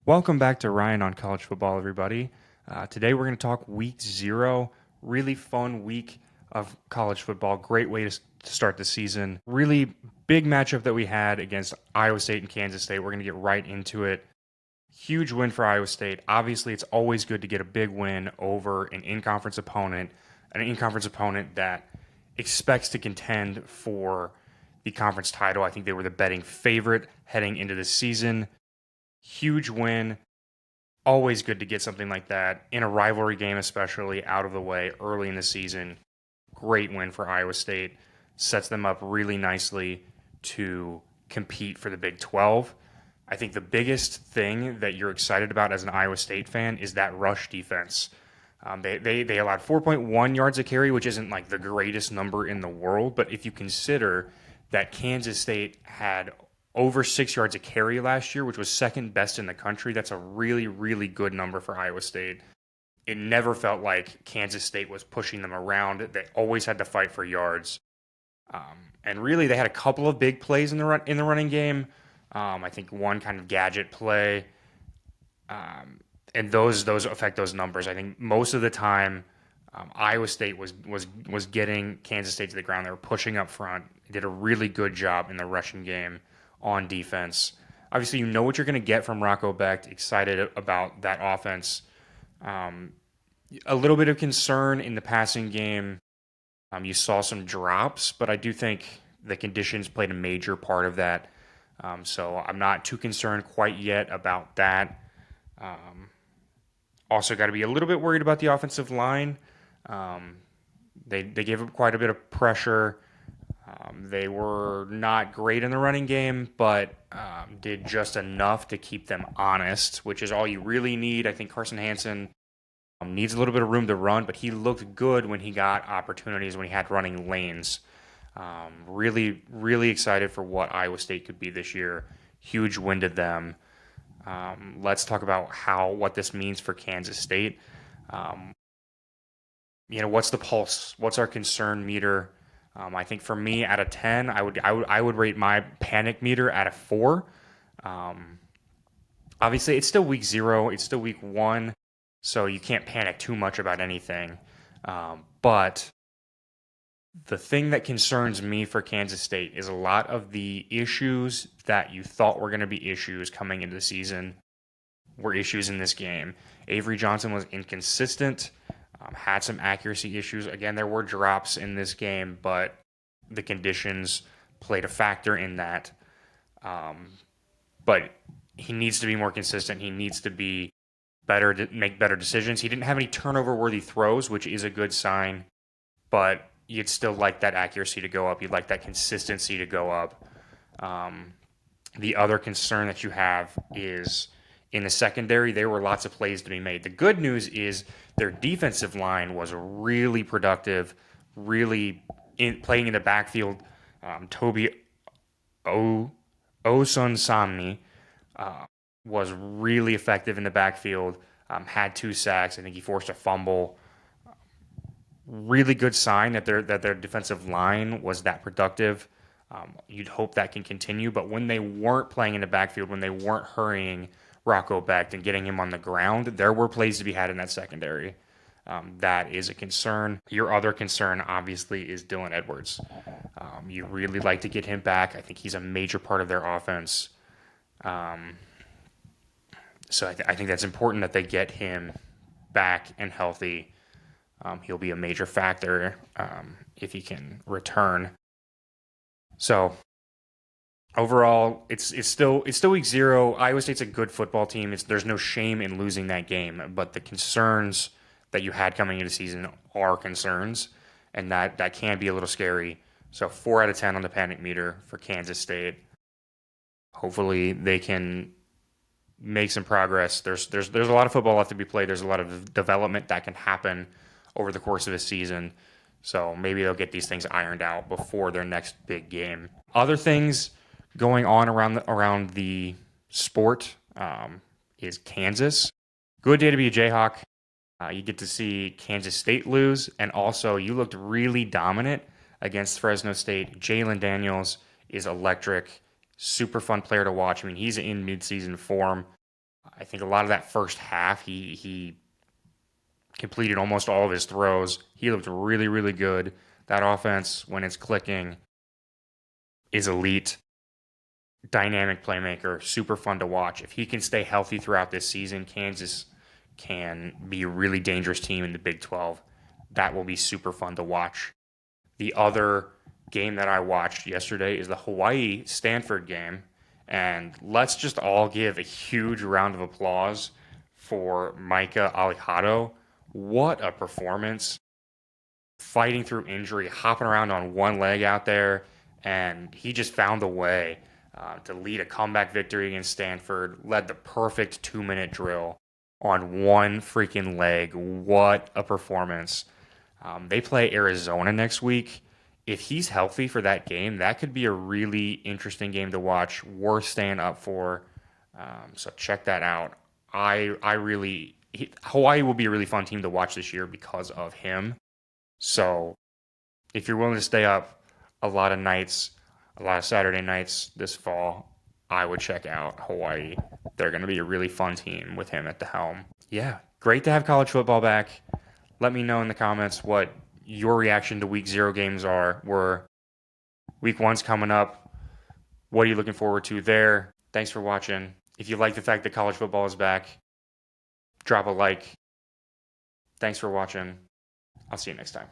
Welcome back to Ryan on College Football, everybody. Today we're going to talk week 0. Really fun week of college football. Great way to start the season. Really big matchup that we had against Iowa State and Kansas State. We're going to get right into it. Huge win for Iowa State. Obviously, it's always good to get a big win over an in-conference opponent that expects to contend for the conference title. I think they were the betting favorite heading into the season. Huge win. Always good to get something like that in a rivalry game, especially out of the way early in the season. Great win for Iowa State. Sets them up really nicely to compete for the Big 12. I think the biggest thing that you're excited about as an Iowa State fan is that rush defense. They allowed 4.1 yards a carry, which isn't like the greatest number in the world, but if you consider that Kansas State had over 6 yards a carry last year, which was second best in the country, that's a really, really good number for Iowa State. It never felt like Kansas State was pushing them around. They always had to fight for yards. And really, they had a couple of big plays in the running game. I think one kind of gadget play, and those affect those numbers. I think most of the time, Iowa State was getting Kansas State to the ground. They were pushing up front. They did a really good job in the rushing game on defense. Obviously, you know what you're going to get from Rocco Becht. Excited about that offense. A little bit of concern in the passing game. You saw some drops, but I do think the conditions played a major part of that. So I'm not too concerned quite yet about that. Also, got to be a little bit worried about the offensive line. Um, they gave up quite a bit of pressure. They were not great in the running game, but did just enough to keep them honest, which is all you really need. I think Carson Hansen needs a little bit of room to run, but he looked good when he got opportunities, when he had running lanes. Really, really excited for what Iowa State could be this year. Huge win to them. Let's talk about what this means for Kansas State. Um, what's the pulse? What's our concern meter? I think for me, out of 10, I would rate my panic meter at a 4. Um, Obviously, it's still week 0. It's still week 1, so you can't panic too much about anything. But the thing that concerns me for Kansas State is a lot of the issues that you thought were going to be issues coming into the season were issues in this game. Avery Johnson was inconsistent, had some accuracy issues. Again, there were drops in this game, but the conditions played a factor in that. But he needs to be more consistent. He needs to be better to make better decisions. He didn't have any turnover worthy throws, which is a good sign, but you'd still like that accuracy to go up. You'd like that consistency to go up. The other concern that you have is in the secondary, there were lots of plays to be made. The good news is their defensive line was really productive, playing in the backfield. Toby Osun Samni was really effective in the backfield, had 2 sacks. I think he forced a fumble. Really good sign that their defensive line was that productive. You'd hope that can continue, but when they weren't playing in the backfield, when they weren't hurrying Rocco Becht and getting him on the ground, there were plays to be had in that secondary. That is a concern. Your other concern, obviously, is Dylan Edwards. You really like to get him back. I think he's a major part of their offense. So I think that's important that they get him back and healthy. He'll be a major factor if he can return. So overall, it's still week 0. Iowa State's a good football team. There's no shame in losing that game, but the concerns that you had coming into the season are concerns, and that can be a little scary. So 4 out of 10 on the panic meter for Kansas State. Hopefully they can make some progress. There's a lot of football left to be played. There's a lot of development that can happen over the course of a season. So maybe they'll get these things ironed out before their next big game. Other things going on around the sport is Kansas. Good day to be a Jayhawk. You get to see Kansas State lose, and also you looked really dominant against Fresno State. Jalon Daniels is electric, super fun player to watch. I mean, he's in midseason form. I think a lot of that first half, he completed almost all of his throws. He looked really, really good. That offense, when it's clicking, is elite. Dynamic playmaker, super fun to watch. If he can stay healthy throughout this season, Kansas can be a really dangerous team in the Big 12. That will be super fun to watch. The other game that I watched yesterday is the Hawaii Stanford game. And let's just all give a huge round of applause for Micah Alejado. What a performance. Fighting through injury, hopping around on one leg out there, and he just found a way to lead a comeback victory against Stanford, led the perfect 2 minute drill on one freaking leg. What a performance. They play Arizona next week. If he's healthy for that game, that could be a really interesting game to watch, worth staying up for. So check that out. Hawaii will be a really fun team to watch this year because of him. So if you're willing to stay up a lot of nights, a lot of Saturday nights this fall, I would check out Hawaii. They're going to be a really fun team with him at the helm. Yeah, great to have college football back. Let me know in the comments what your reaction to week 0 games were. Week 1's coming up. What are you looking forward to there? Thanks for watching. If you like the fact that college football is back, drop a like. Thanks for watching. I'll see you next time.